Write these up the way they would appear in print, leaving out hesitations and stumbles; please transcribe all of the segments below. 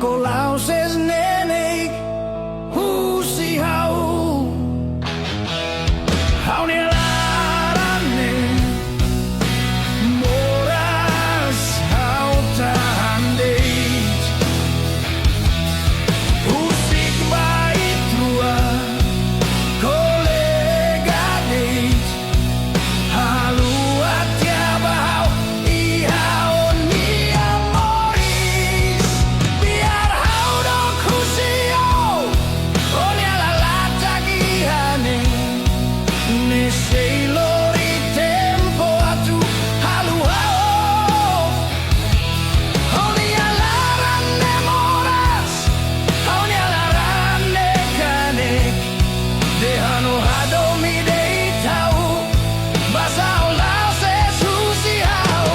ko lao ses nenek husi hau hau ni larane moras hau tahan deit husik bait tua kolega deit halu atia bahau ihau ni amoris biar hau dok husio onya lalata gihane ne sei lori tempo atu halu hau onya larane moras onya larane kanek dehano hado mi dei tau basao lao se susi hau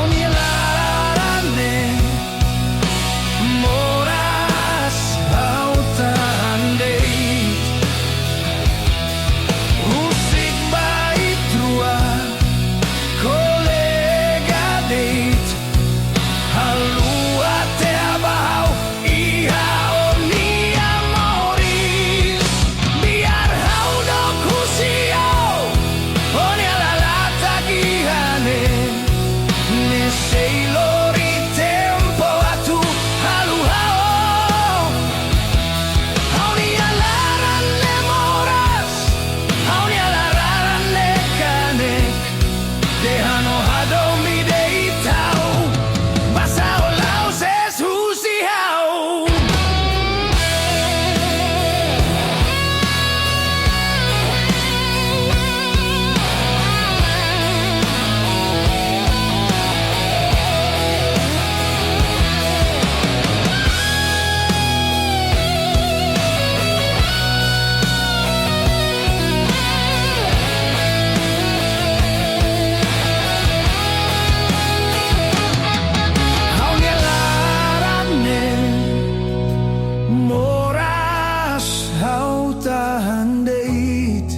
onya larane moras hau tahan deit husik bait tua kolega deit halu ate abahau ihau ni amoris biar hau dok husio onya lalata gihane ne sei lori tempo atu halu hau onya larane moras onya larane kanek dehano hado mi dei tau basao lao ses husi hau onya larane moras hau tahan deit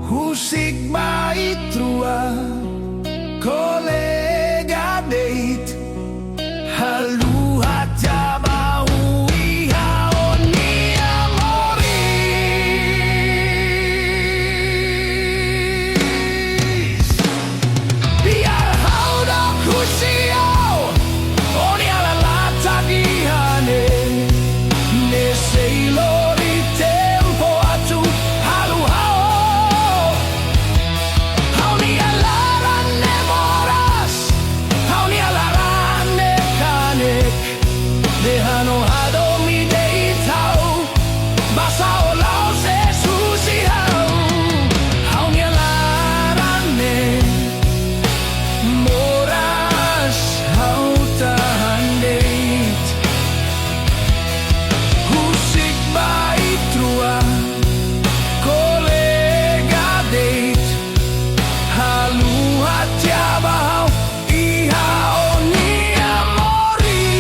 husik bait tua kolega deit halu haja bau ihau ni amoris biar hau dok husio onya lalata gihane ne sei lori tempo atu halu hau onya larane moras onya larane kanek dehano hado mi dei tau basao lao se susi hau onya larane moras hau tahan deit husik bait tua kolega deit halu hatia bahau ihau ni amoris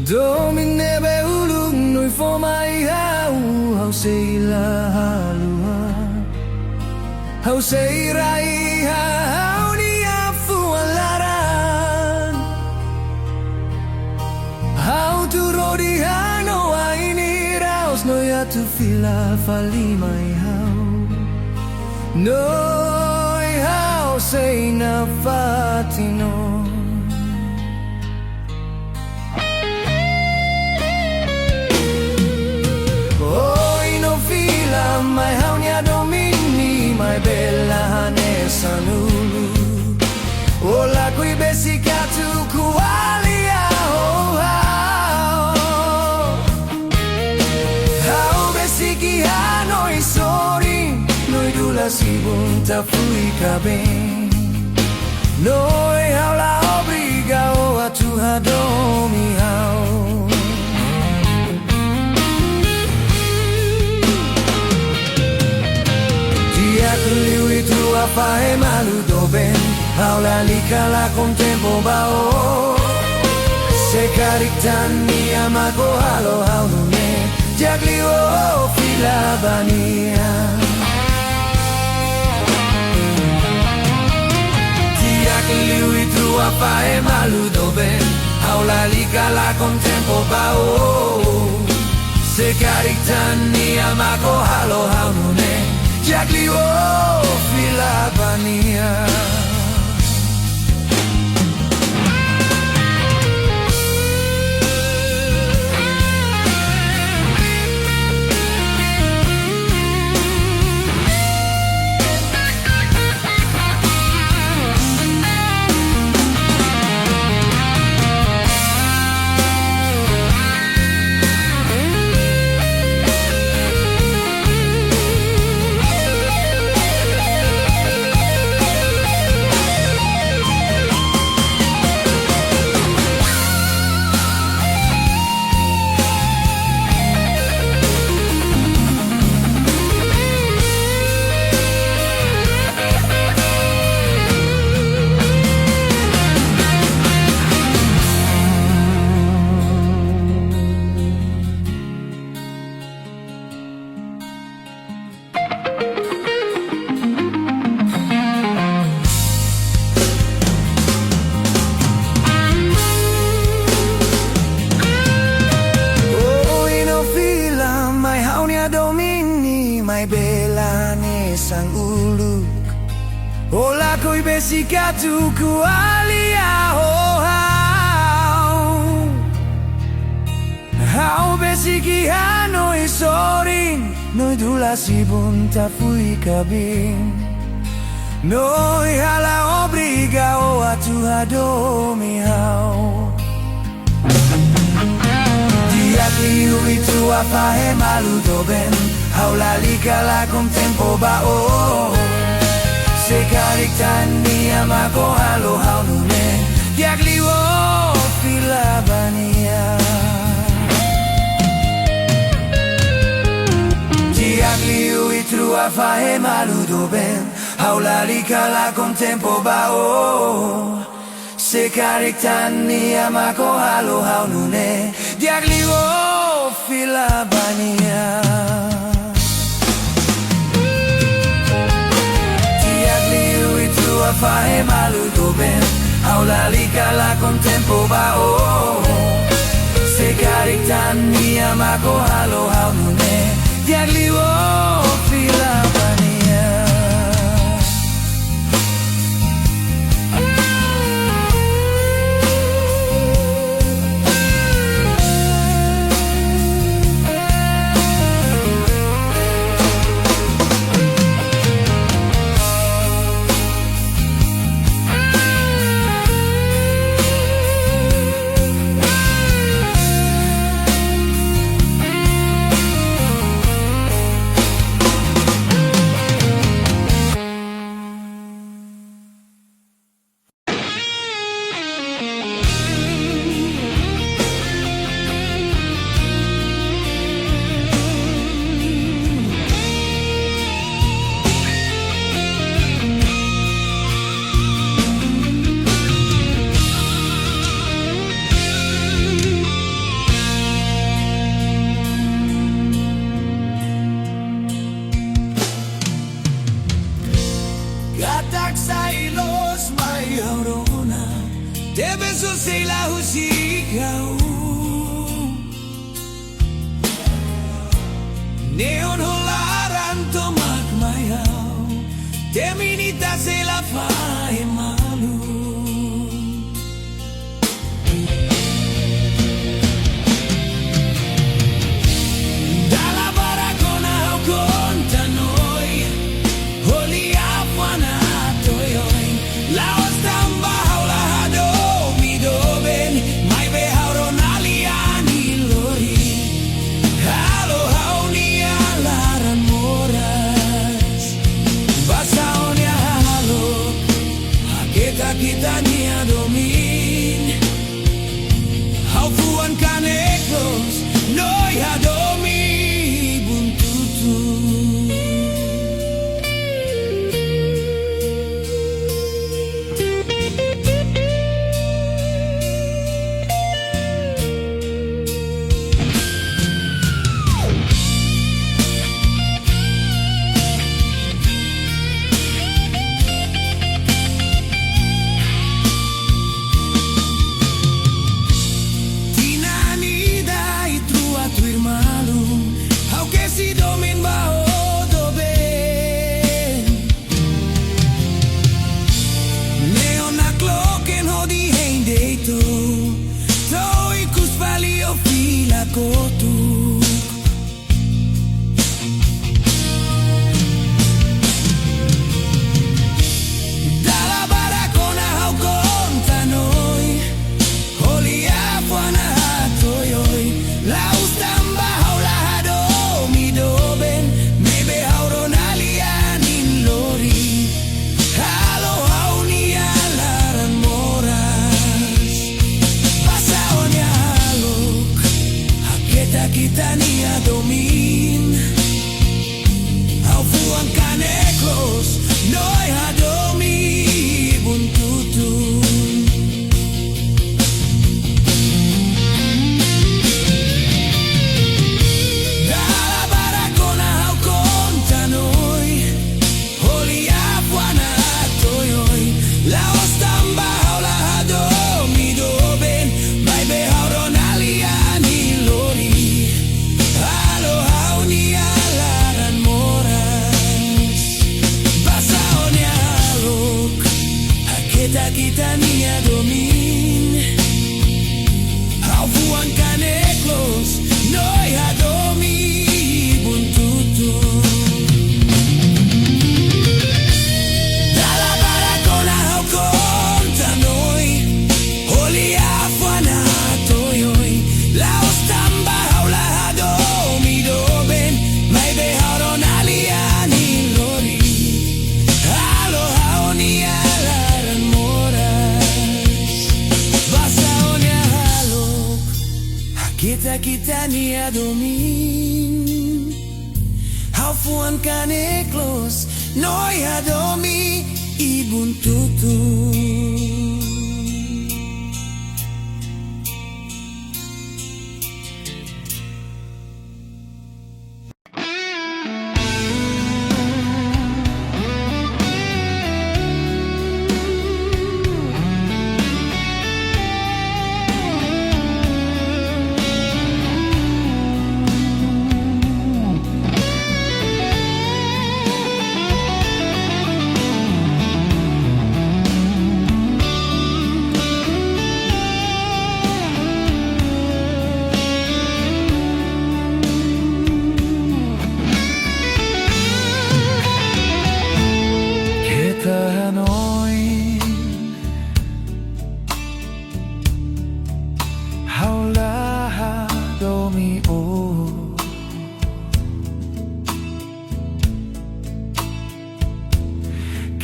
Domine be ulung nui for mai hau sei la halua hau sei rai hau ni afu alaran hau tu rodi hano ai Noia tu fila fali mai hau Noi hau sei na fatino Oi no fila mai hau nia domini mai bella hanesa nulu Ola kui besikatu kualia oh Hau besiki hanoi sori Noi dula sibun ta fui kabeng Noi hau la obriga o atu hadomi hau Dia kuliwi tu apa e malu doben Hau la lika la con tempo bao Se carictani amago halo hau nune Jagli o fila bania Liwi tu apa e malu doben Hau la lika la con tempo bao Se carictani amago halo hau nune Jagli o fila bania Mai bela ne sang uluk Ola koi besikatu kualia oh Hau besiki hanoi soring Noi dula sibun ta fui kabing Noi hala obriga o atu hadomi hau Dia liu itu apa he malu doben Hau la lika la con tempo bao Se carictani amago halo hau nune Diagli o fila bania Diagli u itru afa e malu doben Hau la lika la con tempo bao Se carictani amago halo hau nune Diagli o fila bania Fa e malu doben Hau la lika la con tempo bao Se carictani amago halo hau nune Diagli o fila bania sei la husika Terminita se la fa e malu. Dalla baracona au conta noi, holi afwana toyoi. La ostamba haula hado mi doben, mai be hauron aliani lori. Halo hauni alaran moras, basaonya halo, kita nia domin. Hau fuan canecos, noi hadomi buntutu. Kita nia domin, hau fuan canecos, noi hadomi buntutu. Dalla baracona hau conta noi, holi afwana toyoi. La ostamba haula hadomi doben, mai be hauron aliani lori. Halo hauni alaran moras, basaonya halok, kita nia domin. Hau fuan canecos, noi hadomi buntutu. Dalla baracona hau conta noi, holi afwana toyoi. La ostamba haula hadomi doben, mai be hauron aliani lori. Halo hauni alaran moras, basaonya halok, kita nia domin. Hau fuan caneclos, noi hadomi ibuntutu.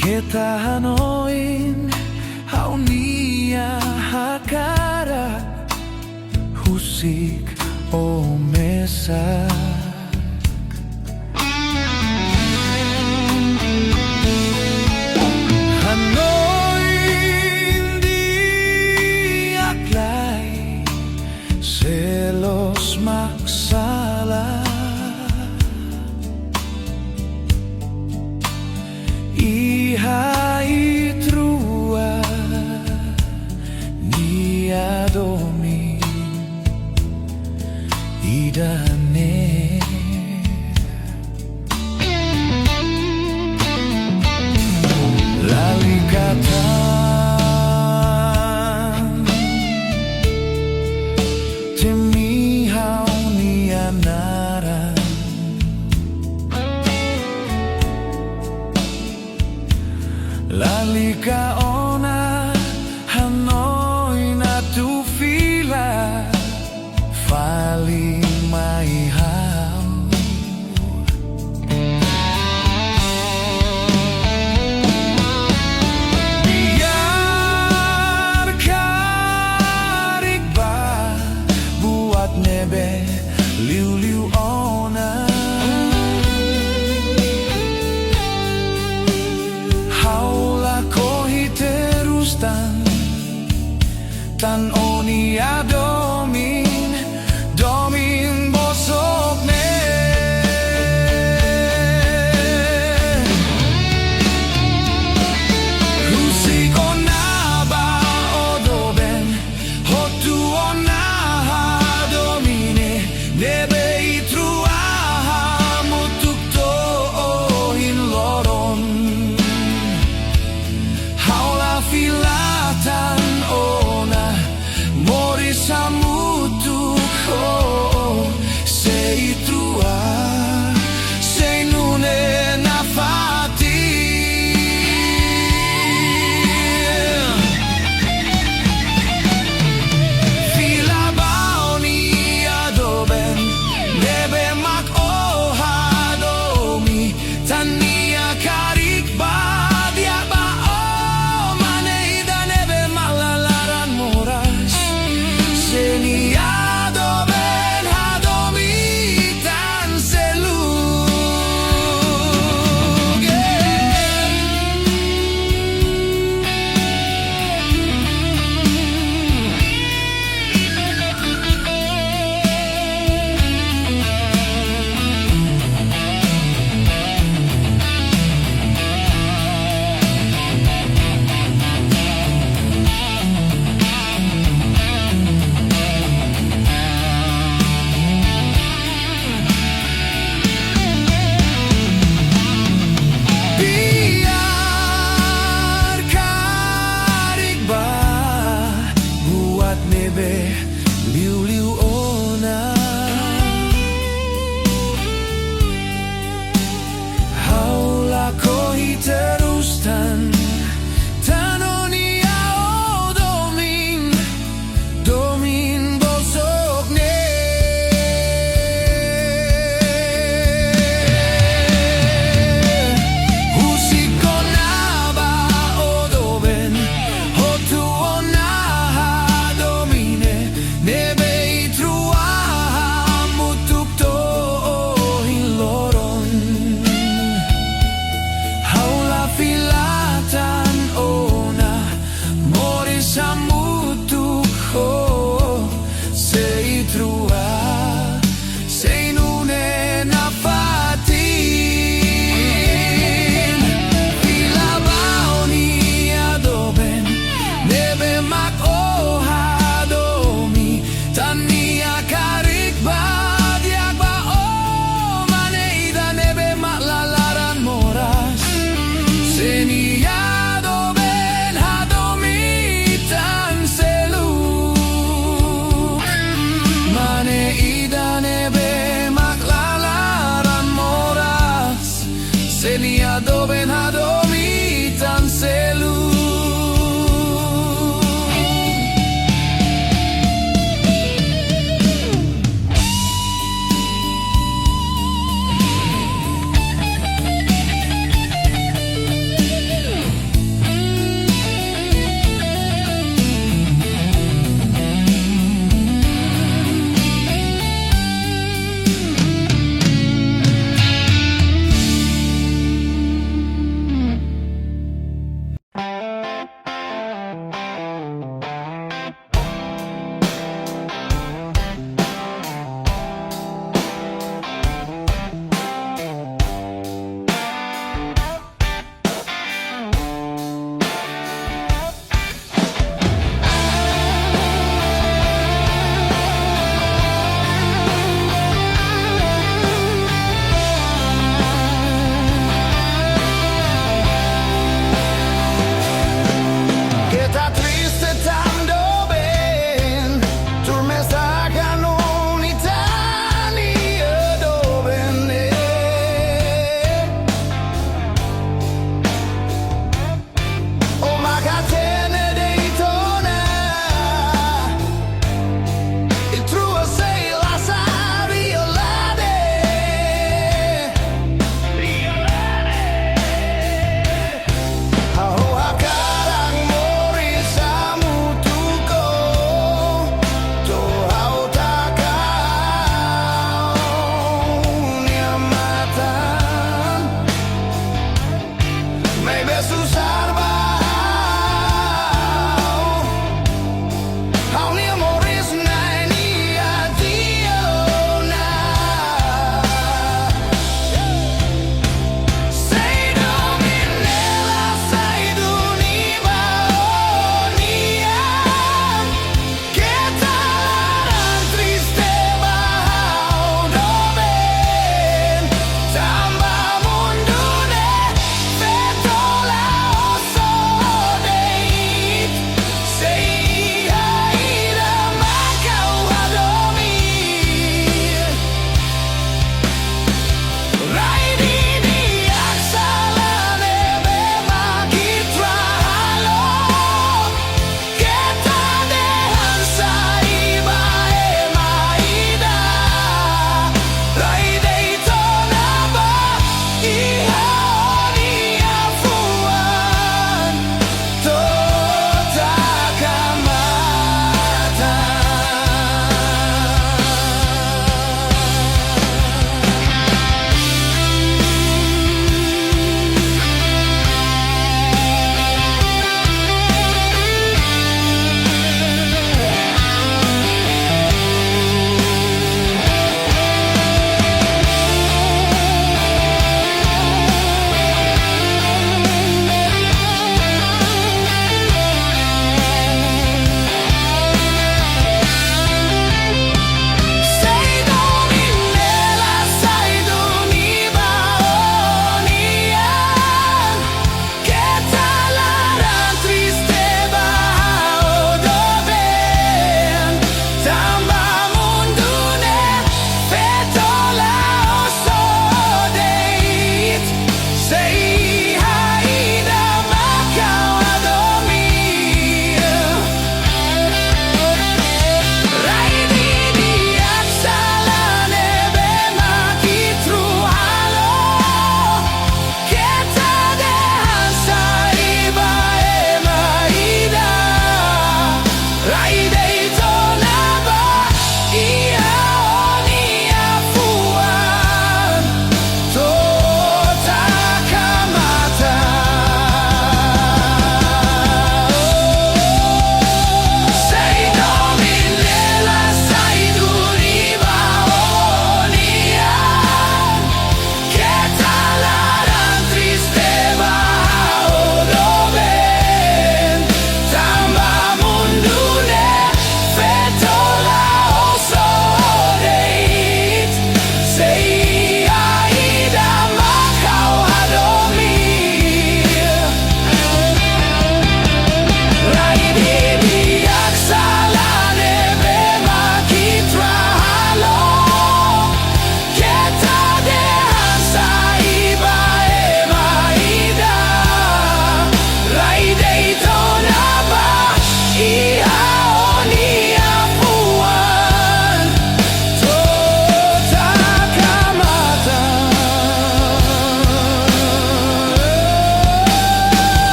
Ketahanoin haunia hakara husik o mesa. Hanoin di aklai selos maksala. Ihai trua nia domin idane.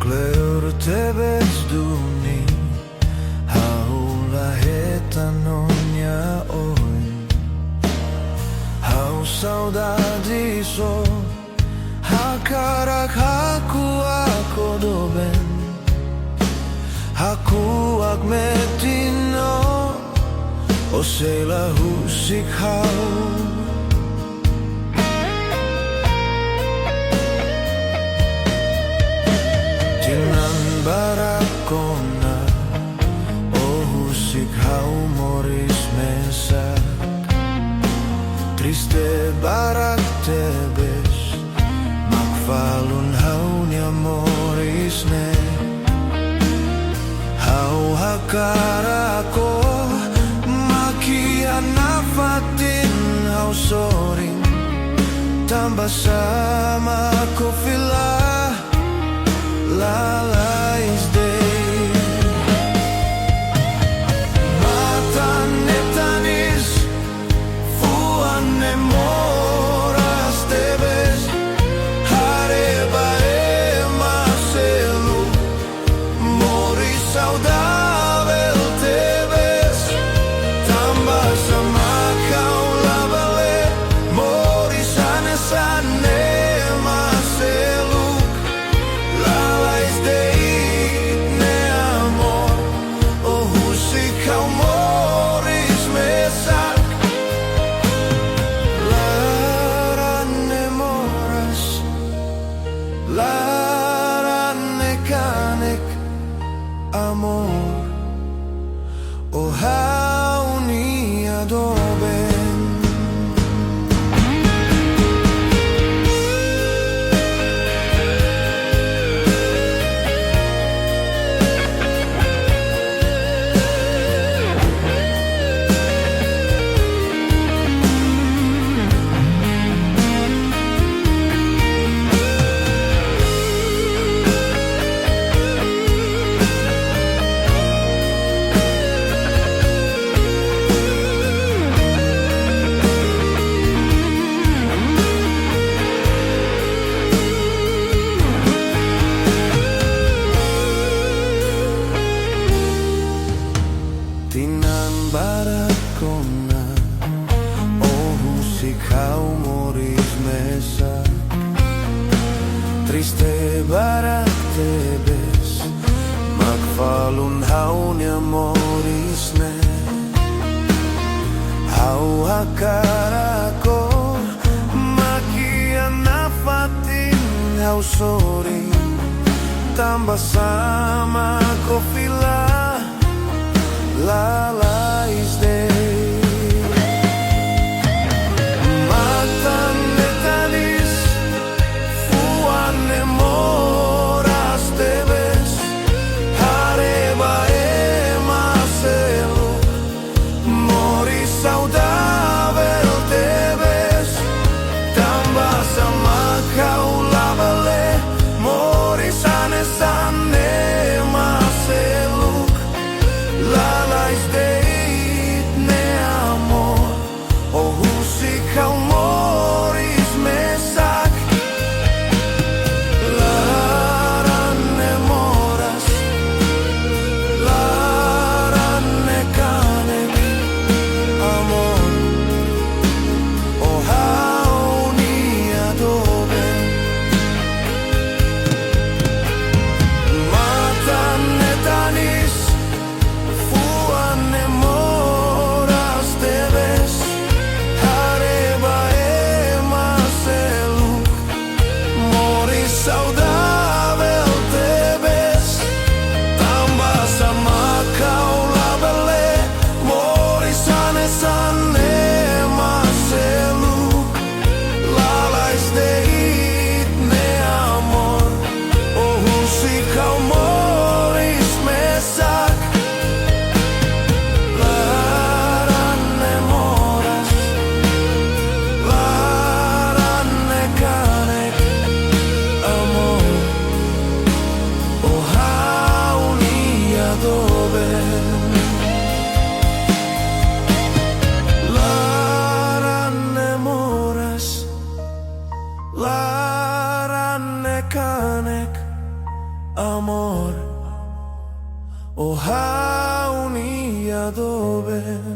Kleur tebes duni haula hetanonya oi hau saudade so hakarak aku doben aku ak metino o sela husik hau Tinan barakona o husik hau moris mesak triste barak tebes makfalun haunya moris ne hau hakarako makian nafatin hau soring tambah sama kofilah lalais day mata netanis fuan moras tebes hareba maselu mori saudável tebes tambah sama kau labale mori sane sane maselu amor o hauni adoben Tinan barakona oh husik hau moris mesa triste barak tebes makfalun haunya moris ne hau hakarako makian nafatin hau soring tambah sama kofilah lalais day mata netalis fuan moras tebes hareba maselu mori saudável tebes tambah sama kau labale mori sane sane maselu lalais day doben